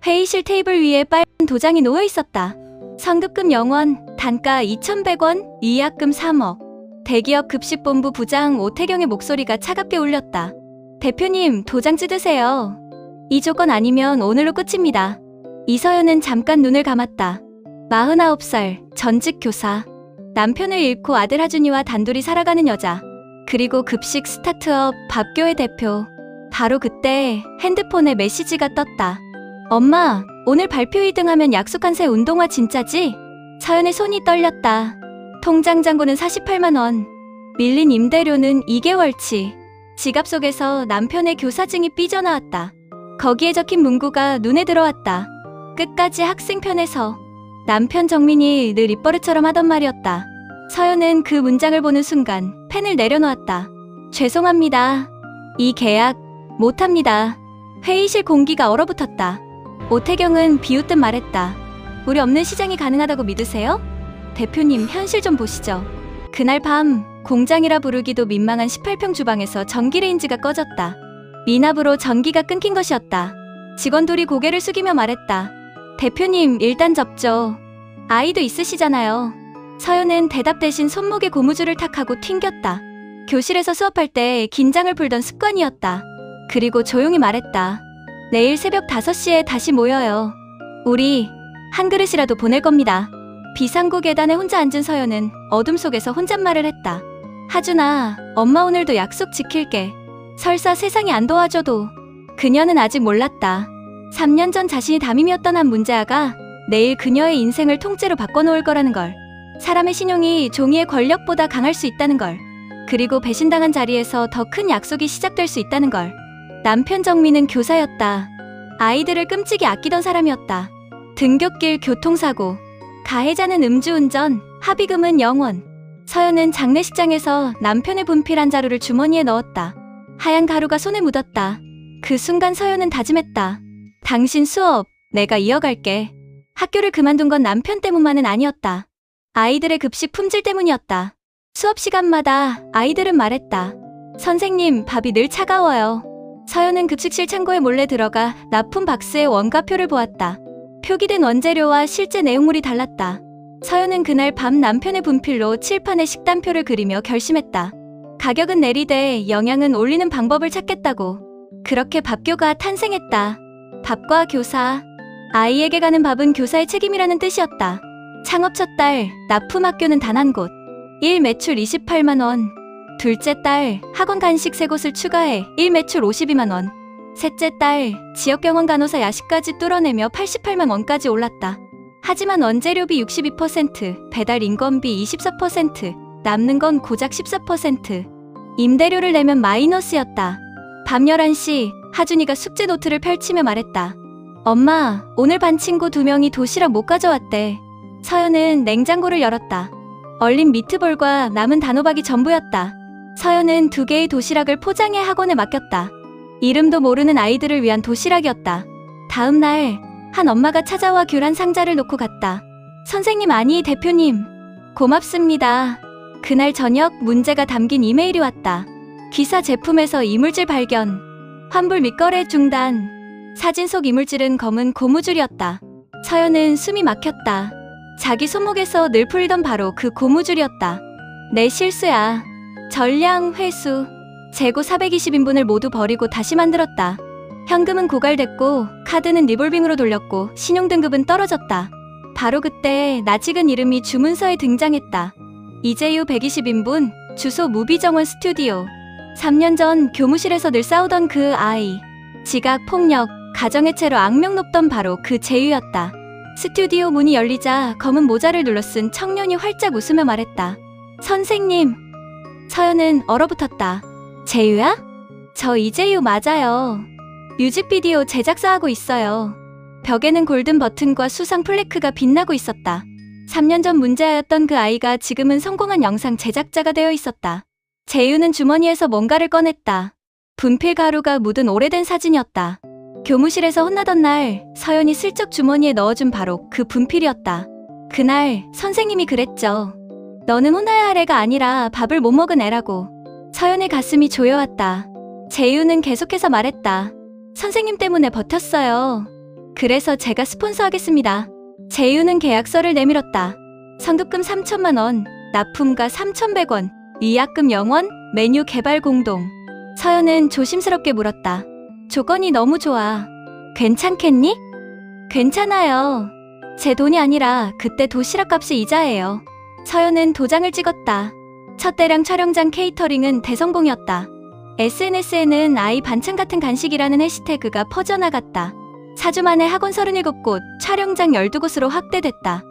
회의실 테이블 위에 빨간 도장이 놓여 있었다. 성급금 0원, 단가 2,100원, 위약금 3억. 대기업 급식본부 부장 오태경의 목소리가 차갑게 울렸다. 대표님, 도장 찍으세요. 이 조건 아니면 오늘로 끝입니다. 이서연은 잠깐 눈을 감았다. 49살, 전직 교사. 남편을 잃고 아들 하준이와 단둘이 살아가는 여자. 그리고 급식 스타트업 밥교회 대표. 바로 그때 핸드폰에 메시지가 떴다. 엄마, 오늘 발표 2등 하면 약속한 새 운동화 진짜지? 서연의 손이 떨렸다. 통장 잔고는 48만 원. 밀린 임대료는 2개월치. 지갑 속에서 남편의 교사증이 삐져나왔다. 거기에 적힌 문구가 눈에 들어왔다. 끝까지 학생 편에서. 남편 정민이 늘 입버릇처럼 하던 말이었다. 서연은 그 문장을 보는 순간 펜을 내려놓았다. 죄송합니다. 이 계약 못합니다. 회의실 공기가 얼어붙었다. 오태경은 비웃듯 말했다. 우리 없는 시장이 가능하다고 믿으세요? 대표님, 현실 좀 보시죠. 그날 밤 공장이라 부르기도 민망한 18평 주방에서 전기 레인지가 꺼졌다. 미납으로 전기가 끊긴 것이었다. 직원들이 고개를 숙이며 말했다. 대표님, 일단 접죠. 아이도 있으시잖아요. 서연은 대답 대신 손목에 고무줄을 탁 하고 튕겼다. 교실에서 수업할 때 긴장을 풀던 습관이었다. 그리고 조용히 말했다. 내일 새벽 5시에 다시 모여요. 우리 한 그릇이라도 보낼 겁니다. 비상구 계단에 혼자 앉은 서연은 어둠 속에서 혼잣말을 했다. 하준아, 엄마 오늘도 약속 지킬게. 설사 세상이 안 도와줘도. 그녀는 아직 몰랐다. 3년 전 자신이 담임이었던 한 문제아가 내일 그녀의 인생을 통째로 바꿔놓을 거라는 걸. 사람의 신용이 종이의 권력보다 강할 수 있다는 걸. 그리고 배신당한 자리에서 더 큰 약속이 시작될 수 있다는 걸. 남편 정민은 교사였다. 아이들을 끔찍이 아끼던 사람이었다. 등굣길 교통사고, 가해자는 음주운전, 합의금은 0원. 서연은 장례식장에서 남편의 분필한 자루를 주머니에 넣었다. 하얀 가루가 손에 묻었다. 그 순간 서연은 다짐했다. 당신 수업 내가 이어갈게. 학교를 그만둔 건 남편 때문만은 아니었다. 아이들의 급식 품질 때문이었다. 수업 시간마다 아이들은 말했다. 선생님, 밥이 늘 차가워요. 서연은 급식실 창고에 몰래 들어가 납품 박스의 원가표를 보았다. 표기된 원재료와 실제 내용물이 달랐다. 서연은 그날 밤 남편의 분필로 칠판에 식단표를 그리며 결심했다. 가격은 내리되 영양은 올리는 방법을 찾겠다고. 그렇게 밥교가 탄생했다. 밥과 교사. 아이에게 가는 밥은 교사의 책임이라는 뜻이었다. 창업 첫 달, 납품학교는 단 한 곳. 1 매출 28만 원. 둘째 달, 학원 간식 3곳을 추가해 1 매출 52만 원. 셋째 달, 지역병원 간호사 야식까지 뚫어내며 88만 원까지 올랐다. 하지만 원재료비 62%, 배달 인건비 24%, 남는 건 고작 14%. 임대료를 내면 마이너스였다. 밤 11시, 하준이가 숙제 노트를 펼치며 말했다. 엄마, 오늘 반 친구 2명이 도시락 못 가져왔대. 서연은 냉장고를 열었다. 얼린 미트볼과 남은 단호박이 전부였다. 서연은 2개의 도시락을 포장해 학원에 맡겼다. 이름도 모르는 아이들을 위한 도시락이었다. 다음 날, 한 엄마가 찾아와 귤 한 상자를 놓고 갔다. 선생님, 아니 대표님. 고맙습니다. 그날 저녁 문제가 담긴 이메일이 왔다. 기사 제품에서 이물질 발견. 환불 및 거래 중단. 사진 속 이물질은 검은 고무줄이었다. 서연은 숨이 막혔다. 자기 손목에서 늘 풀리던 바로 그 고무줄이었다. 내 실수야. 전량 회수. 재고 420인분을 모두 버리고 다시 만들었다. 현금은 고갈됐고 카드는 리볼빙으로 돌렸고 신용등급은 떨어졌다. 바로 그때 낯익은 이름이 주문서에 등장했다. 이재유 120인분, 주소 무비정원 스튜디오. 3년 전 교무실에서 늘 싸우던 그 아이. 지각, 폭력, 가정해체로 악명 높던 바로 그 재유였다. 스튜디오 문이 열리자 검은 모자를 눌러쓴 청년이 활짝 웃으며 말했다. 선생님. 서연은 얼어붙었다. 재유야? 저 이재유 맞아요. 뮤직비디오 제작사하고 있어요. 벽에는 골든 버튼과 수상 플래크가 빛나고 있었다. 3년 전 문제아였던 그 아이가 지금은 성공한 영상 제작자가 되어 있었다. 재유는 주머니에서 뭔가를 꺼냈다. 분필 가루가 묻은 오래된 사진이었다. 교무실에서 혼나던 날 서연이 슬쩍 주머니에 넣어준 바로 그 분필이었다. 그날 선생님이 그랬죠. 너는 혼나야 할 애가 아니라 밥을 못 먹은 애라고. 서연의 가슴이 조여왔다. 재유는 계속해서 말했다. 선생님 때문에 버텼어요. 그래서 제가 스폰서하겠습니다. 재유는 계약서를 내밀었다. 선급금 3천만 원, 납품가 3,100원, 위약금 0원, 메뉴 개발 공동. 서연은 조심스럽게 물었다. 조건이 너무 좋아. 괜찮겠니? 괜찮아요. 제 돈이 아니라 그때 도시락 값이 이자예요. 서연은 도장을 찍었다. 첫 대량 촬영장 케이터링은 대성공이었다. SNS에는 아이 반찬 같은 간식이라는 해시태그가 퍼져나갔다. 4주 만에 학원 37곳, 촬영장 12곳으로 확대됐다.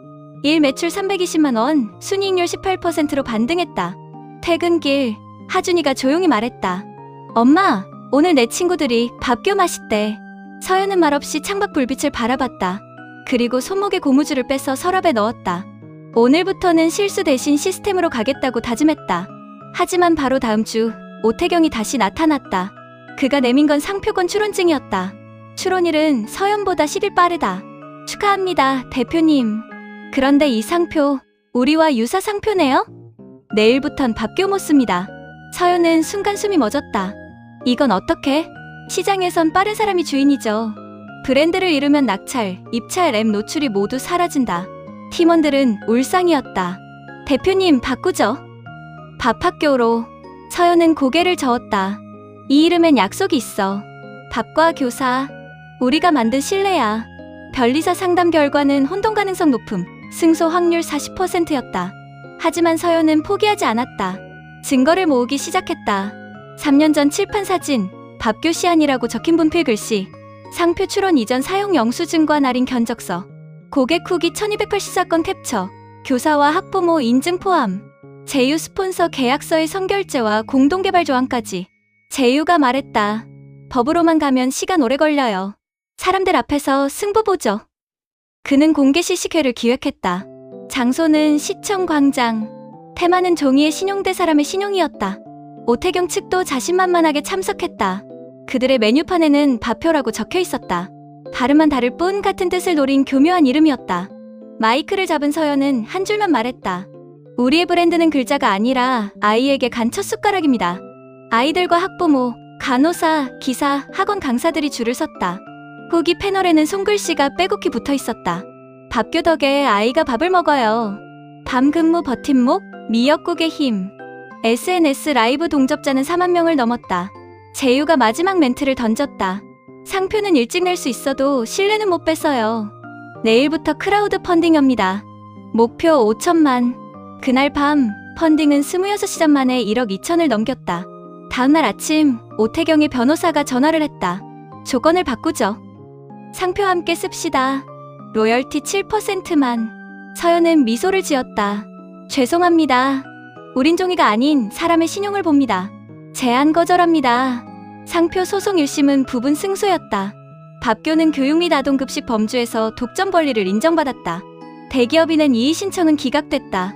일 매출 320만 원, 순이익률 18%로 반등했다. 퇴근길, 하준이가 조용히 말했다. 엄마, 오늘 내 친구들이 밥교 맛있대. 서연은 말없이 창밖 불빛을 바라봤다. 그리고 손목에 고무줄을 빼서 서랍에 넣었다. 오늘부터는 실수 대신 시스템으로 가겠다고 다짐했다. 하지만 바로 다음 주 오태경이 다시 나타났다. 그가 내민 건 상표권 출원증이었다. 출원일은 서연보다 10일 빠르다. 축하합니다, 대표님. 그런데 이 상표, 우리와 유사 상표네요? 내일부턴 밥교 못 씁니다. 서연은 순간 숨이 멎었다. 이건 어떻게? 시장에선 빠른 사람이 주인이죠. 브랜드를 잃으면 낙찰, 입찰, 앱 노출이 모두 사라진다. 팀원들은 울상이었다. 대표님, 바꾸죠. 밥학교로. 서연은 고개를 저었다. 이 이름엔 약속이 있어. 밥과 교사. 우리가 만든 신뢰야. 변리사 상담 결과는 혼동 가능성 높음. 승소 확률 40%였다. 하지만 서연은 포기하지 않았다. 증거를 모으기 시작했다. 3년 전 칠판 사진, 밥교 시안이라고 적힌 분필 글씨, 상표 출원 이전 사용 영수증과 날인 견적서, 고객 후기 1284건 캡처, 교사와 학부모 인증 포함, 제휴 스폰서 계약서의 선결제와 공동개발 조항까지. 제휴가 말했다. 법으로만 가면 시간 오래 걸려요. 사람들 앞에서 승부 보죠. 그는 공개 시식회를 기획했다. 장소는 시청 광장. 테마는 종이에 신용대 사람의 신용이었다. 오태경 측도 자신만만하게 참석했다. 그들의 메뉴판에는 밥표라고 적혀 있었다. 발음만 다를 뿐 같은 뜻을 노린 교묘한 이름이었다. 마이크를 잡은 서연은 한 줄만 말했다. 우리의 브랜드는 글자가 아니라 아이에게 간 첫 숟가락입니다. 아이들과 학부모, 간호사, 기사, 학원 강사들이 줄을 섰다. 후기 패널에는 손글씨가 빼곡히 붙어 있었다. 밥교 덕에 아이가 밥을 먹어요. 밤 근무 버팀목, 미역국의 힘. SNS 라이브 동접자는 4만 명을 넘었다. 제휴가 마지막 멘트를 던졌다. 상표는 일찍 낼 수 있어도 신뢰는 못 뺐어요. 내일부터 크라우드 펀딩입니다. 목표 5천만. 그날 밤 펀딩은 26시간 만에 1억 2천을 넘겼다. 다음날 아침 오태경의 변호사가 전화를 했다. 조건을 바꾸죠. 상표와 함께 씁시다. 로열티 7%만. 서연은 미소를 지었다. 죄송합니다. 우린 종이가 아닌 사람의 신용을 봅니다. 제안 거절합니다. 상표 소송 1심은 부분 승소였다. 밥교는 교육 및 아동급식 범주에서 독점 권리를 인정받았다. 대기업이 낸 이의 신청은 기각됐다.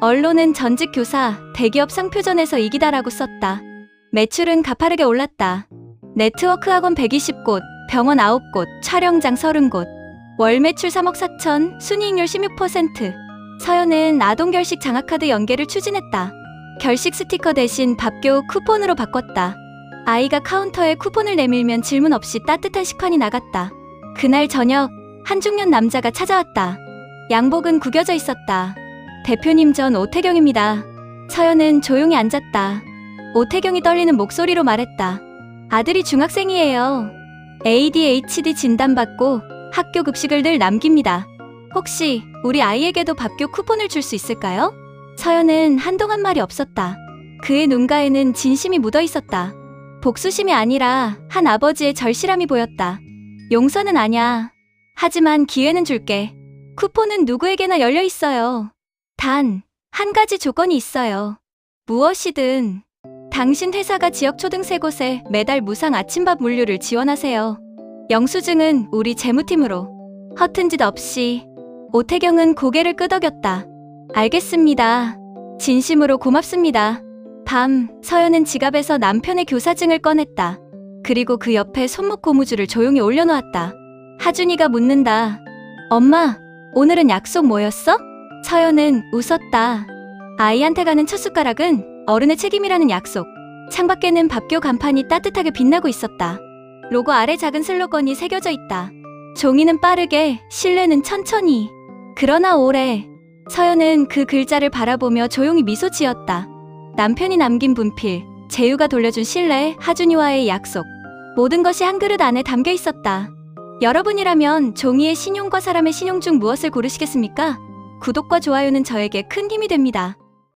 언론은 전직 교사, 대기업 상표전에서 이기다라고 썼다. 매출은 가파르게 올랐다. 네트워크 학원 120곳, 병원 9곳, 촬영장 30곳. 월 매출 3억 4천, 순이익률 16%. 서연은 아동결식 장학카드 연계를 추진했다. 결식 스티커 대신 밥교 쿠폰으로 바꿨다. 아이가 카운터에 쿠폰을 내밀면 질문 없이 따뜻한 식판이 나갔다. 그날 저녁 한 중년 남자가 찾아왔다. 양복은 구겨져 있었다. 대표님, 전 오태경입니다. 서연은 조용히 앉았다. 오태경이 떨리는 목소리로 말했다. 아들이 중학생이에요. ADHD 진단받고 학교 급식을 늘 남깁니다. 혹시 우리 아이에게도 밥교 쿠폰을 줄 수 있을까요? 서연은 한동안 말이 없었다. 그의 눈가에는 진심이 묻어 있었다. 복수심이 아니라 한 아버지의 절실함이 보였다. 용서는 아냐. 하지만 기회는 줄게. 쿠폰은 누구에게나 열려 있어요. 단, 한 가지 조건이 있어요. 무엇이든. 당신 회사가 지역 초등 3곳에 매달 무상 아침밥 물류를 지원하세요. 영수증은 우리 재무팀으로. 허튼 짓 없이. 오태경은 고개를 끄덕였다. 알겠습니다. 진심으로 고맙습니다. 밤, 서연은 지갑에서 남편의 교사증을 꺼냈다. 그리고 그 옆에 손목 고무줄을 조용히 올려놓았다. 하준이가 묻는다. 엄마, 오늘은 약속 뭐였어? 서연은 웃었다. 아이한테 가는 첫 숟가락은 어른의 책임이라는 약속. 창밖에는 밥교 간판이 따뜻하게 빛나고 있었다. 로고 아래 작은 슬로건이 새겨져 있다. 종이는 빠르게, 신뢰는 천천히. 그러나 오래. 서연은 그 글자를 바라보며 조용히 미소 지었다. 남편이 남긴 분필, 재유가 돌려준 신뢰, 하준이와의 약속. 모든 것이 한 그릇 안에 담겨 있었다. 여러분이라면 종이의 신용과 사람의 신용 중 무엇을 고르시겠습니까? 구독과 좋아요는 저에게 큰 힘이 됩니다.